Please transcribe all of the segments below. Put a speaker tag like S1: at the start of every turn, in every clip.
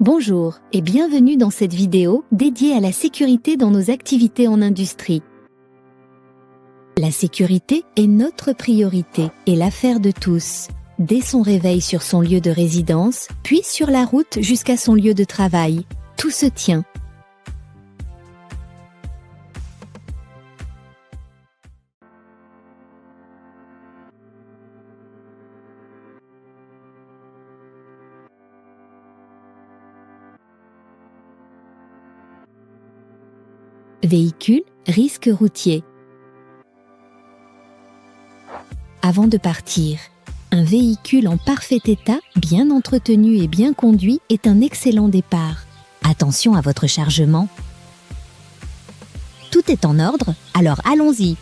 S1: Bonjour et bienvenue dans cette vidéo dédiée à la sécurité dans nos activités en industrie. La sécurité est notre priorité et l'affaire de tous, dès son réveil sur son lieu de résidence, puis sur la route jusqu'à son lieu de travail. Tout se tient. Véhicule, risque routier. Avant de partir, un véhicule en parfait état, bien entretenu et bien conduit est un excellent départ. Attention à votre chargement. Tout est en ordre, alors allons-y.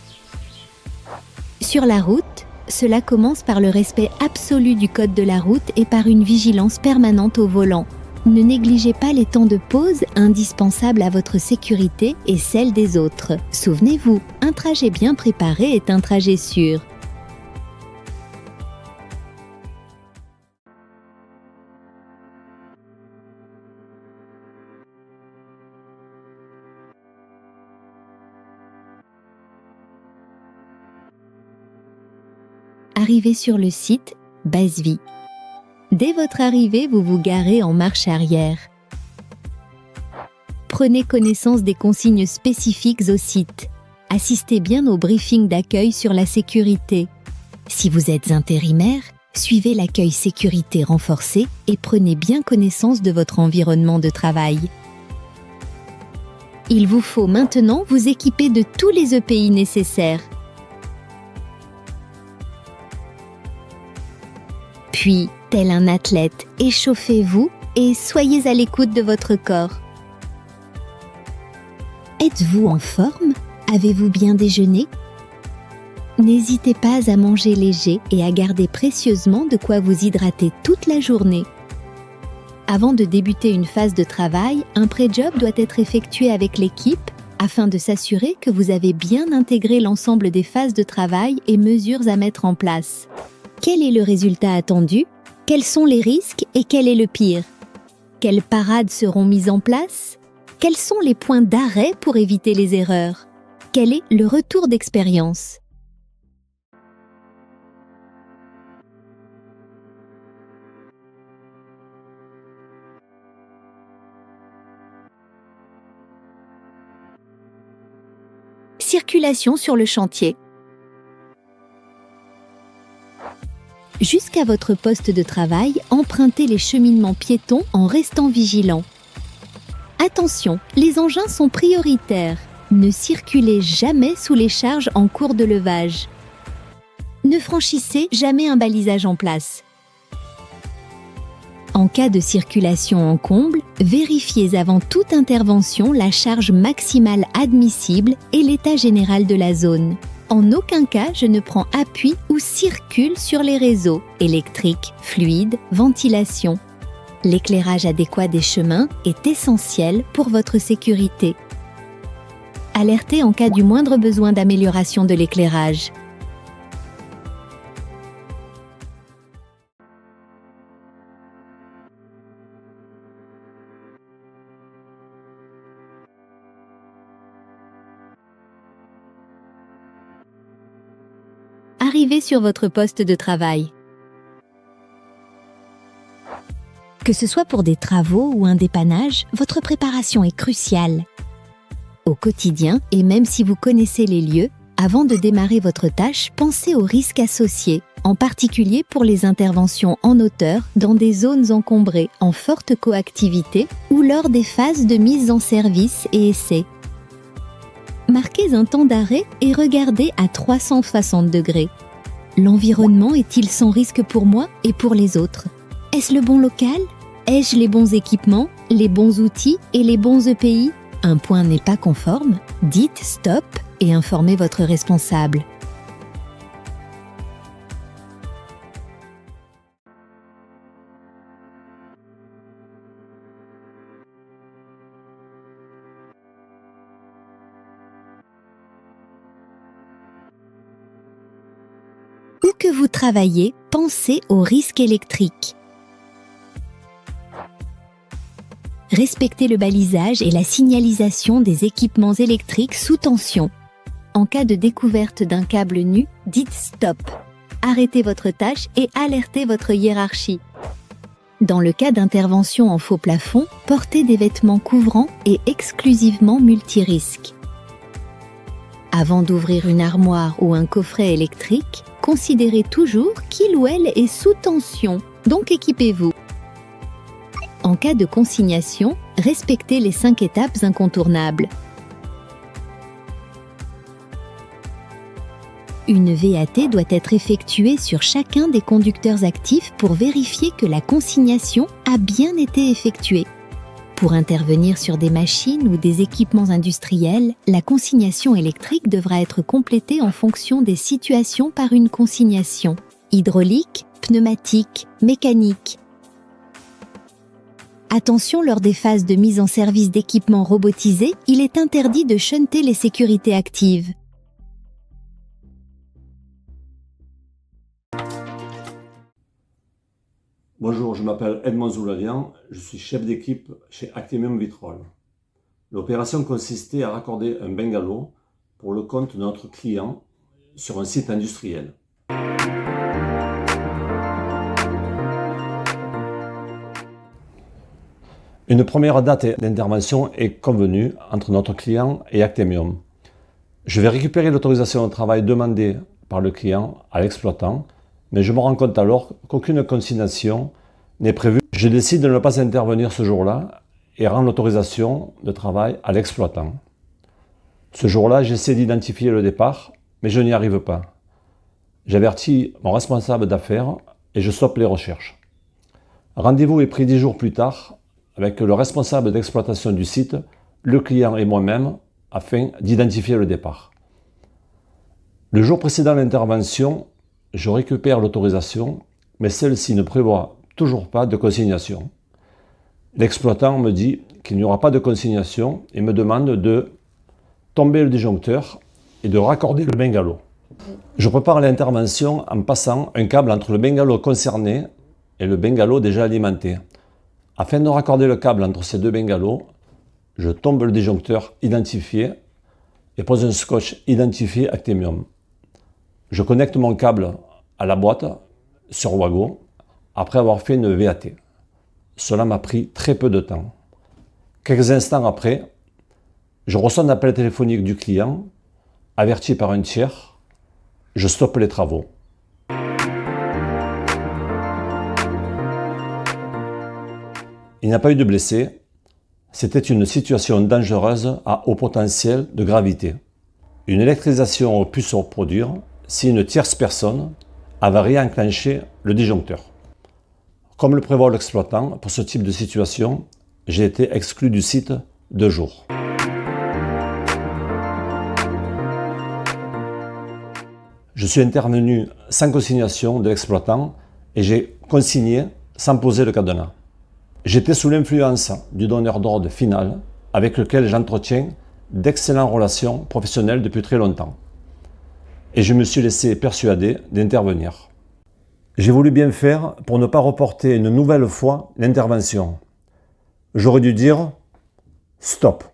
S1: Sur la route, cela commence par le respect absolu du code de la route et par une vigilance permanente au volant. Ne négligez pas les temps de pause indispensables à votre sécurité et celle des autres. Souvenez-vous, un trajet bien préparé est un trajet sûr. Arrivez sur le site Basse-Vie. Dès votre arrivée, vous vous garez en marche arrière. Prenez connaissance des consignes spécifiques au site. Assistez bien au briefing d'accueil sur la sécurité. Si vous êtes intérimaire, suivez l'accueil sécurité renforcé et prenez bien connaissance de votre environnement de travail. Il vous faut maintenant vous équiper de tous les EPI nécessaires. Puis, tel un athlète, échauffez-vous et soyez à l'écoute de votre corps. Êtes-vous en forme? Avez-vous bien déjeuné? N'hésitez pas à manger léger et à garder précieusement de quoi vous hydrater toute la journée. Avant de débuter une phase de travail, un pré-job doit être effectué avec l'équipe afin de s'assurer que vous avez bien intégré l'ensemble des phases de travail et mesures à mettre en place. Quel est le résultat attendu? Quels sont les risques et quel est le pire? Quelles parades seront mises en place? Quels sont les points d'arrêt pour éviter les erreurs? Quel est le retour d'expérience? Circulation sur le chantier. Jusqu'à votre poste de travail, empruntez les cheminements piétons en restant vigilant. Attention, les engins sont prioritaires. Ne circulez jamais sous les charges en cours de levage. Ne franchissez jamais un balisage en place. En cas de circulation en comble, vérifiez avant toute intervention la charge maximale admissible et l'état général de la zone. En aucun cas, je ne prends appui ou circule sur les réseaux électriques, fluides, ventilation. L'éclairage adéquat des chemins est essentiel pour votre sécurité. Alertez en cas du moindre besoin d'amélioration de l'éclairage. Arrivez sur votre poste de travail. Que ce soit pour des travaux ou un dépannage, votre préparation est cruciale. Au quotidien, et même si vous connaissez les lieux, avant de démarrer votre tâche, pensez aux risques associés, en particulier pour les interventions en hauteur dans des zones encombrées en forte coactivité ou lors des phases de mise en service et essai. Marquez un temps d'arrêt et regardez à 360 degrés. L'environnement est-il sans risque pour moi et pour les autres? Est-ce le bon local? Ai-je les bons équipements, les bons outils et les bons EPI? Un point n'est pas conforme? Dites stop et informez votre responsable. Où que vous travaillez, pensez aux risques électriques. Respectez le balisage et la signalisation des équipements électriques sous tension. En cas de découverte d'un câble nu, dites stop. Arrêtez votre tâche et alertez votre hiérarchie. Dans le cas d'intervention en faux plafond, portez des vêtements couvrants et exclusivement multirisques. Avant d'ouvrir une armoire ou un coffret électrique, considérez toujours qu'il ou elle est sous tension, donc équipez-vous. En cas de consignation, respectez les 5 étapes incontournables. Une VAT doit être effectuée sur chacun des conducteurs actifs pour vérifier que la consignation a bien été effectuée. Pour intervenir sur des machines ou des équipements industriels, la consignation électrique devra être complétée en fonction des situations par une consignation hydraulique, pneumatique, mécanique. Attention, lors des phases de mise en service d'équipements robotisés, il est interdit de shunter les sécurités actives.
S2: Bonjour, je m'appelle Edmond Zoulalian, je suis chef d'équipe chez Actemium Vitrol. L'opération consistait à raccorder un bungalow pour le compte de notre client sur un site industriel. Une première date d'intervention est convenue entre notre client et Actemium. Je vais récupérer l'autorisation de travail demandée par le client à l'exploitant, mais je me rends compte alors qu'aucune consignation n'est prévue. Je décide de ne pas intervenir ce jour-là et rends l'autorisation de travail à l'exploitant. Ce jour-là, j'essaie d'identifier le départ, mais je n'y arrive pas. J'avertis mon responsable d'affaires et je stoppe les recherches. Rendez-vous est pris 10 jours plus tard avec le responsable d'exploitation du site, le client et moi-même, afin d'identifier le départ. Le jour précédant l'intervention, je récupère l'autorisation, mais celle-ci ne prévoit toujours pas de consignation. L'exploitant me dit qu'il n'y aura pas de consignation et me demande de tomber le disjoncteur et de raccorder le bungalow. Je prépare l'intervention en passant un câble entre le bungalow concerné et le bungalow déjà alimenté. Afin de raccorder le câble entre ces deux bungalows, je tombe le disjoncteur identifié et pose un scotch identifié Actemium. Je connecte mon câble à la boîte sur Wago après avoir fait une VAT. Cela m'a pris très peu de temps. Quelques instants après, je reçois un appel téléphonique du client, averti par un tiers. Je stoppe les travaux. Il n'y a pas eu de blessés. C'était une situation dangereuse à haut potentiel de gravité. Une électrisation aurait pu se reproduire si une tierce personne avait réenclenché le disjoncteur. Comme le prévoit l'exploitant, pour ce type de situation, j'ai été exclu du site 2 jours. Je suis intervenu sans consignation de l'exploitant et j'ai consigné sans poser le cadenas. J'étais sous l'influence du donneur d'ordre final avec lequel j'entretiens d'excellentes relations professionnelles depuis très longtemps. Et je me suis laissé persuader d'intervenir. J'ai voulu bien faire pour ne pas reporter une nouvelle fois l'intervention. J'aurais dû dire « stop ».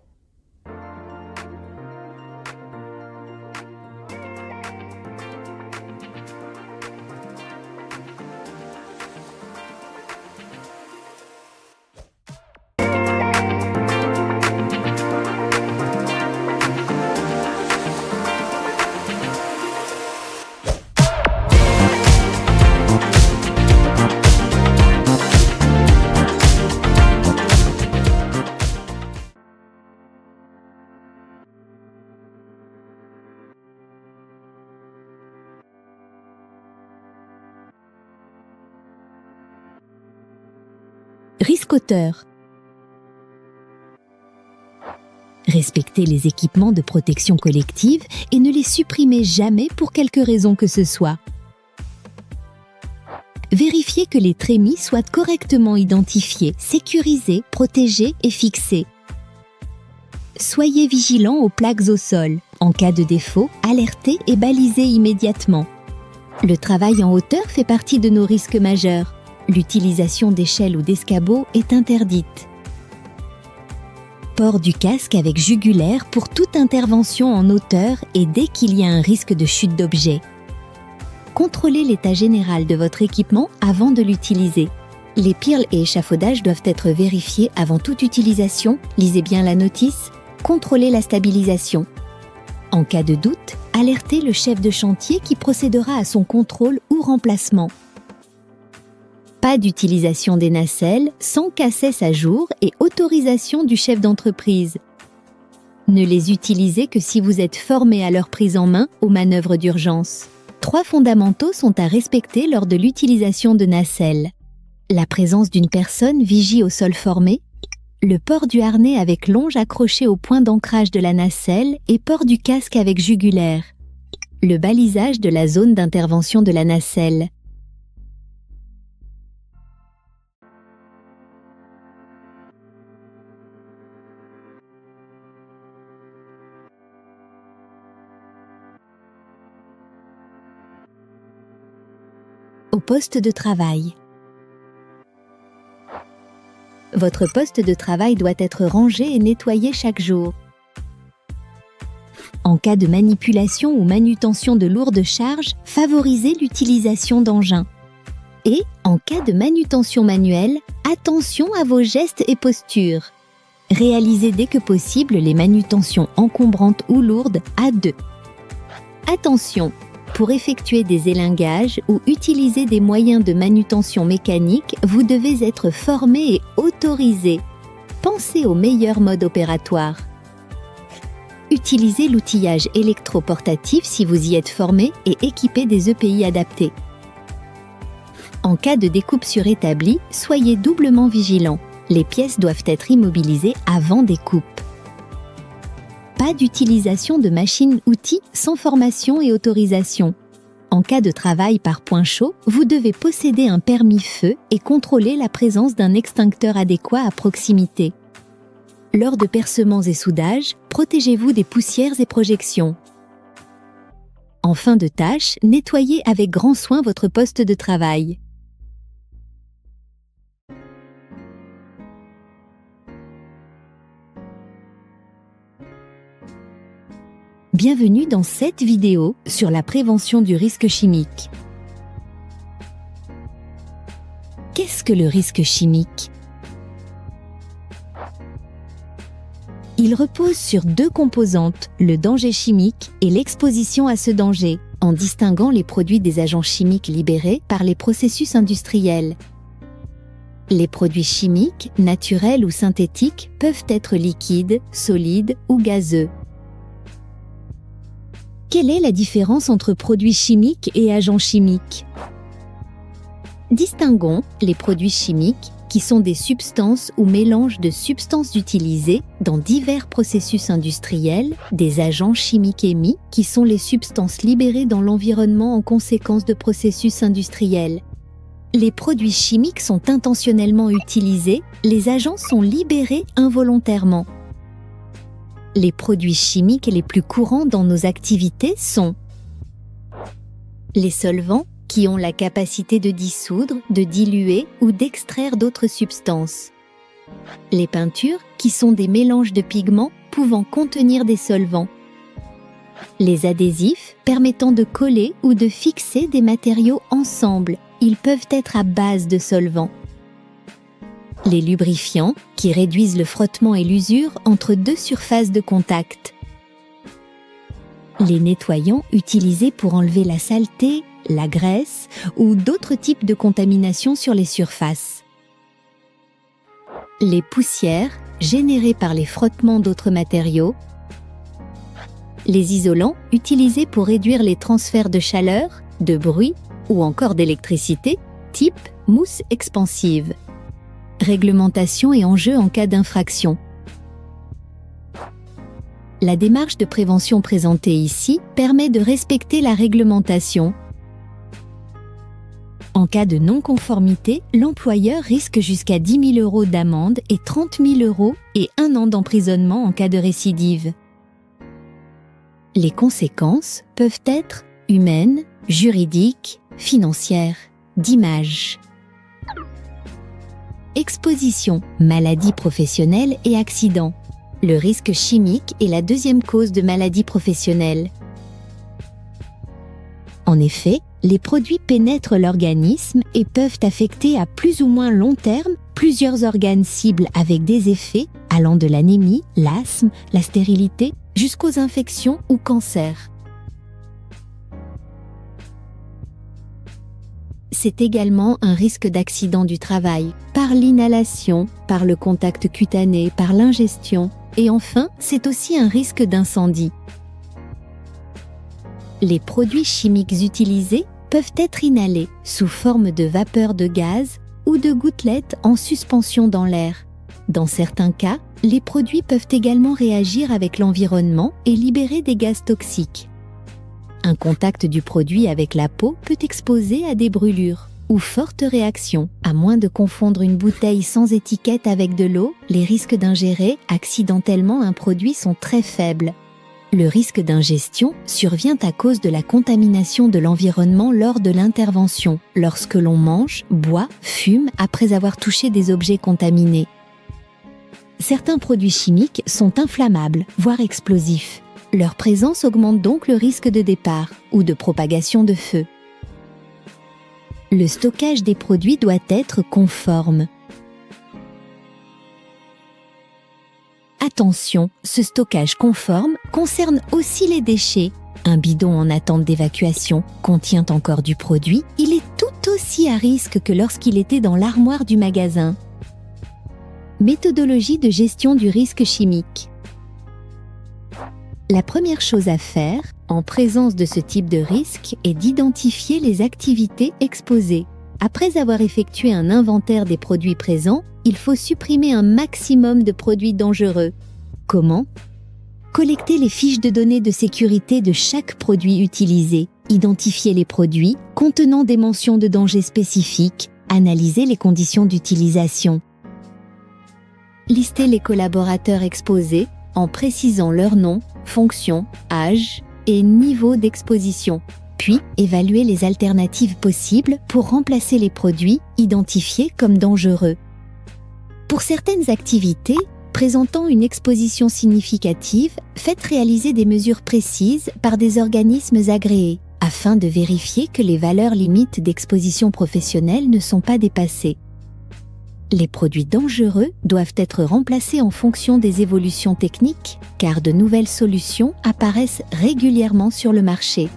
S1: Risque-auteur. Respectez les équipements de protection collective et ne les supprimez jamais pour quelque raison que ce soit. Vérifiez que les trémies soient correctement identifiés, sécurisés, protégés et fixés. Soyez vigilants aux plaques au sol. En cas de défaut, alertez et balisez immédiatement. Le travail en hauteur fait partie de nos risques majeurs. L'utilisation d'échelles ou d'escabeaux est interdite. Port du casque avec jugulaire pour toute intervention en hauteur et dès qu'il y a un risque de chute d'objet. Contrôlez l'état général de votre équipement avant de l'utiliser. Les pirles et échafaudages doivent être vérifiés avant toute utilisation. Lisez bien la notice. Contrôlez la stabilisation. En cas de doute, alertez le chef de chantier qui procédera à son contrôle ou remplacement. Pas d'utilisation des nacelles sans cassette à jour et autorisation du chef d'entreprise. Ne les utilisez que si vous êtes formé à leur prise en main aux manœuvres d'urgence. 3 fondamentaux sont à respecter lors de l'utilisation de nacelles. La présence d'une personne vigie au sol formé, le port du harnais avec longe accrochée au point d'ancrage de la nacelle et port du casque avec jugulaire, le balisage de la zone d'intervention de la nacelle. Au poste de travail. Votre poste de travail doit être rangé et nettoyé chaque jour. En cas de manipulation ou manutention de lourdes charges, favorisez l'utilisation d'engins. Et, en cas de manutention manuelle, attention à vos gestes et postures. Réalisez dès que possible les manutentions encombrantes ou lourdes à 2. Attention! Pour effectuer des élingages ou utiliser des moyens de manutention mécanique, vous devez être formé et autorisé. Pensez au meilleur mode opératoire. Utilisez l'outillage électroportatif si vous y êtes formé et équipez des EPI adaptés. En cas de découpe surétablie, soyez doublement vigilant. Les pièces doivent être immobilisées avant découpe. Pas d'utilisation de machines-outils sans formation et autorisation. En cas de travail par point chaud, vous devez posséder un permis feu et contrôler la présence d'un extincteur adéquat à proximité. Lors de percements et soudages, protégez-vous des poussières et projections. En fin de tâche, nettoyez avec grand soin votre poste de travail. Bienvenue dans cette vidéo sur la prévention du risque chimique. Qu'est-ce que le risque chimique? Il repose sur 2 composantes, le danger chimique et l'exposition à ce danger, en distinguant les produits des agents chimiques libérés par les processus industriels. Les produits chimiques, naturels ou synthétiques, peuvent être liquides, solides ou gazeux. Quelle est la différence entre produits chimiques et agents chimiques? Distinguons les produits chimiques, qui sont des substances ou mélanges de substances utilisées dans divers processus industriels, des agents chimiques émis, qui sont les substances libérées dans l'environnement en conséquence de processus industriels. Les produits chimiques sont intentionnellement utilisés, les agents sont libérés involontairement. Les produits chimiques les plus courants dans nos activités sont les solvants, qui ont la capacité de dissoudre, de diluer ou d'extraire d'autres substances. Les peintures, qui sont des mélanges de pigments pouvant contenir des solvants. Les adhésifs, permettant de coller ou de fixer des matériaux ensemble. Ils peuvent être à base de solvants. Les lubrifiants, qui réduisent le frottement et l'usure entre 2 surfaces de contact. Les nettoyants utilisés pour enlever la saleté, la graisse ou d'autres types de contamination sur les surfaces. Les poussières, générées par les frottements d'autres matériaux. Les isolants, utilisés pour réduire les transferts de chaleur, de bruit ou encore d'électricité, type mousse expansive. Réglementation et enjeux en cas d'infraction. La démarche de prévention présentée ici permet de respecter la réglementation. En cas de non-conformité, l'employeur risque jusqu'à 10 000 € d'amende et 30 000 € et 1 an d'emprisonnement en cas de récidive. Les conséquences peuvent être humaines, juridiques, financières, d'image. Exposition, maladies professionnelles et accidents. Le risque chimique est la deuxième cause de maladie professionnelle. En effet, les produits pénètrent l'organisme et peuvent affecter à plus ou moins long terme plusieurs organes cibles avec des effets allant de l'anémie, l'asthme, la stérilité, jusqu'aux infections ou cancers. C'est également un risque d'accident du travail, par l'inhalation, par le contact cutané, par l'ingestion, et enfin, c'est aussi un risque d'incendie. Les produits chimiques utilisés peuvent être inhalés sous forme de vapeur de gaz ou de gouttelettes en suspension dans l'air. Dans certains cas, les produits peuvent également réagir avec l'environnement et libérer des gaz toxiques. Un contact du produit avec la peau peut exposer à des brûlures ou fortes réactions. À moins de confondre une bouteille sans étiquette avec de l'eau, les risques d'ingérer accidentellement un produit sont très faibles. Le risque d'ingestion survient à cause de la contamination de l'environnement lors de l'intervention, lorsque l'on mange, boit, fume après avoir touché des objets contaminés. Certains produits chimiques sont inflammables, voire explosifs. Leur présence augmente donc le risque de départ ou de propagation de feu. Le stockage des produits doit être conforme. Attention, ce stockage conforme concerne aussi les déchets. Un bidon en attente d'évacuation contient encore du produit, il est tout aussi à risque que lorsqu'il était dans l'armoire du magasin. Méthodologie de gestion du risque chimique. La première chose à faire, en présence de ce type de risque, est d'identifier les activités exposées. Après avoir effectué un inventaire des produits présents, il faut supprimer un maximum de produits dangereux. Comment ? Collecter les fiches de données de sécurité de chaque produit utilisé, identifier les produits contenant des mentions de danger spécifiques, analyser les conditions d'utilisation. Lister les collaborateurs exposés en précisant leur nom, fonction, âge et niveau d'exposition, puis évaluer les alternatives possibles pour remplacer les produits identifiés comme dangereux. Pour certaines activités présentant une exposition significative, faites réaliser des mesures précises par des organismes agréés, afin de vérifier que les valeurs limites d'exposition professionnelle ne sont pas dépassées. Les produits dangereux doivent être remplacés en fonction des évolutions techniques, car de nouvelles solutions apparaissent régulièrement sur le marché.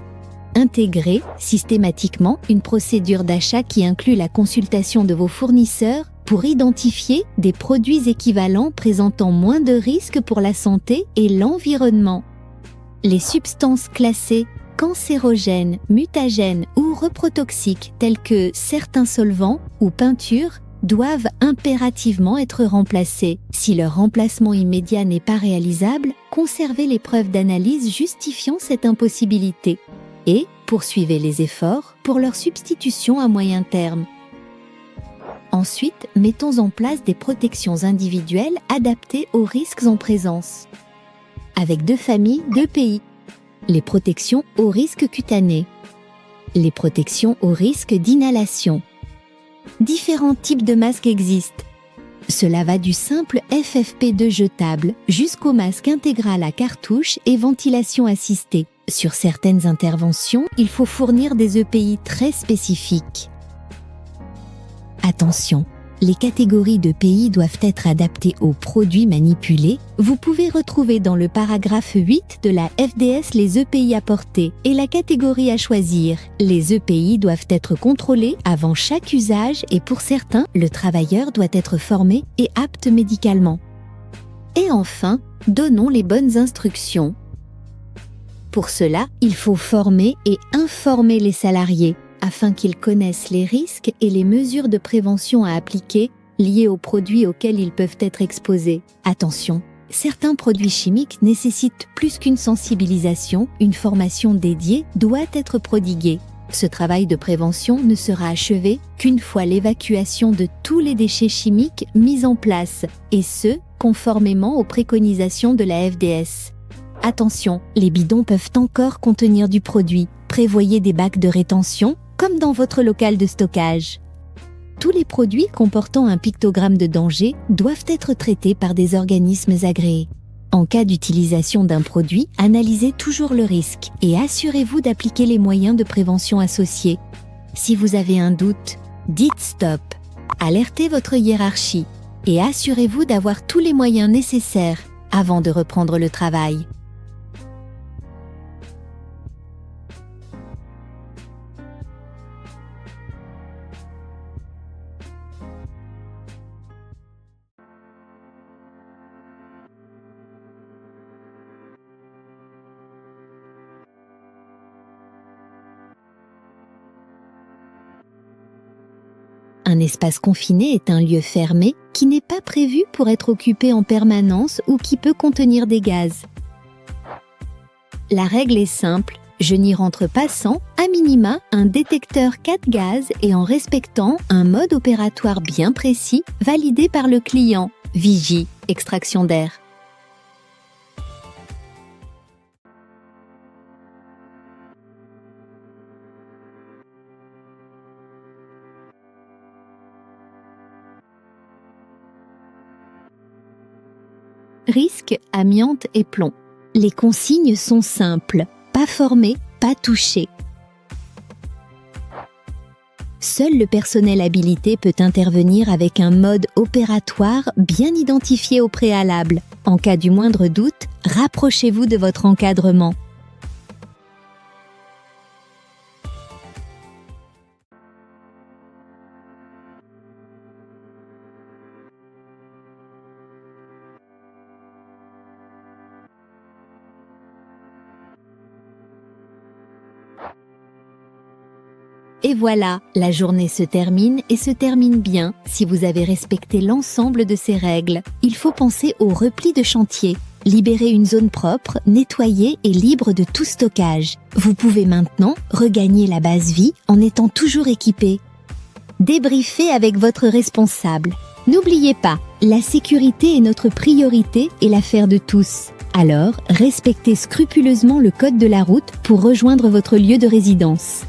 S1: Intégrez systématiquement une procédure d'achat qui inclut la consultation de vos fournisseurs pour identifier des produits équivalents présentant moins de risques pour la santé et l'environnement. Les substances classées cancérogènes, mutagènes ou reprotoxiques telles que certains solvants ou peintures doivent impérativement être remplacés. Si leur remplacement immédiat n'est pas réalisable, conservez les preuves d'analyse justifiant cette impossibilité et poursuivez les efforts pour leur substitution à moyen terme. Ensuite, mettons en place des protections individuelles adaptées aux risques en présence. Avec 2 familles, 2 pays. Les protections au risque cutané. Les protections au risque d'inhalation. Différents types de masques existent. Cela va du simple FFP2 jetable jusqu'au masque intégral à cartouche et ventilation assistée. Sur certaines interventions, il faut fournir des EPI très spécifiques. Attention, les catégories de pays doivent être adaptées aux produits manipulés. Vous pouvez retrouver dans le paragraphe 8 de la FDS les EPI à porter et la catégorie à choisir. Les EPI doivent être contrôlés avant chaque usage et pour certains, le travailleur doit être formé et apte médicalement. Et enfin, donnons les bonnes instructions. Pour cela, il faut former et informer les salariés afin qu'ils connaissent les risques et les mesures de prévention à appliquer liées aux produits auxquels ils peuvent être exposés. Attention, certains produits chimiques nécessitent plus qu'une sensibilisation, une formation dédiée doit être prodiguée. Ce travail de prévention ne sera achevé qu'une fois l'évacuation de tous les déchets chimiques mis en place, et ce, conformément aux préconisations de la FDS. Attention, les bidons peuvent encore contenir du produit. Prévoyez des bacs de rétention, comme dans votre local de stockage. Tous les produits comportant un pictogramme de danger doivent être traités par des organismes agréés. En cas d'utilisation d'un produit, analysez toujours le risque et assurez-vous d'appliquer les moyens de prévention associés. Si vous avez un doute, dites stop. Alertez votre hiérarchie et assurez-vous d'avoir tous les moyens nécessaires avant de reprendre le travail. Un espace confiné est un lieu fermé qui n'est pas prévu pour être occupé en permanence ou qui peut contenir des gaz. La règle est simple, je n'y rentre pas sans, à minima, un détecteur 4 gaz et en respectant un mode opératoire bien précis validé par le client. Vigie, extraction d'air. Risque, amiante et plomb. Les consignes sont simples, pas former, pas toucher. Seul le personnel habilité peut intervenir avec un mode opératoire bien identifié au préalable. En cas du moindre doute, rapprochez-vous de votre encadrement. Et voilà, la journée se termine et se termine bien si vous avez respecté l'ensemble de ces règles. Il faut penser au repli de chantier. Libérez une zone propre, nettoyée et libre de tout stockage. Vous pouvez maintenant regagner la base vie en étant toujours équipé. Débriefez avec votre responsable. N'oubliez pas, la sécurité est notre priorité et l'affaire de tous. Alors, respectez scrupuleusement le code de la route pour rejoindre votre lieu de résidence.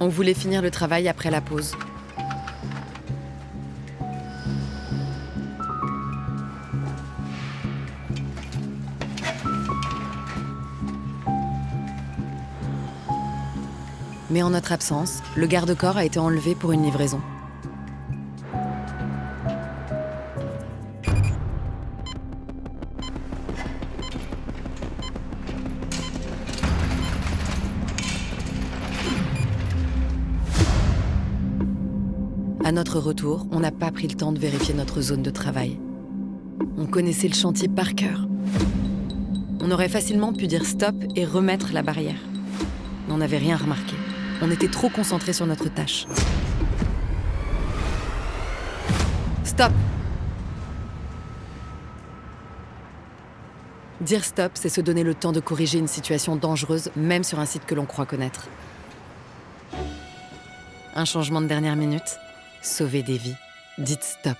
S3: On voulait finir le travail après la pause. Mais en notre absence, le garde-corps a été enlevé pour une livraison. À notre retour, on n'a pas pris le temps de vérifier notre zone de travail. On connaissait le chantier par cœur. On aurait facilement pu dire stop et remettre la barrière. Mais on n'avait rien remarqué. On était trop concentrés sur notre tâche. Stop! Dire stop, c'est se donner le temps de corriger une situation dangereuse, même sur un site que l'on croit connaître. Un changement de dernière minute, sauver des vies. Dites stop.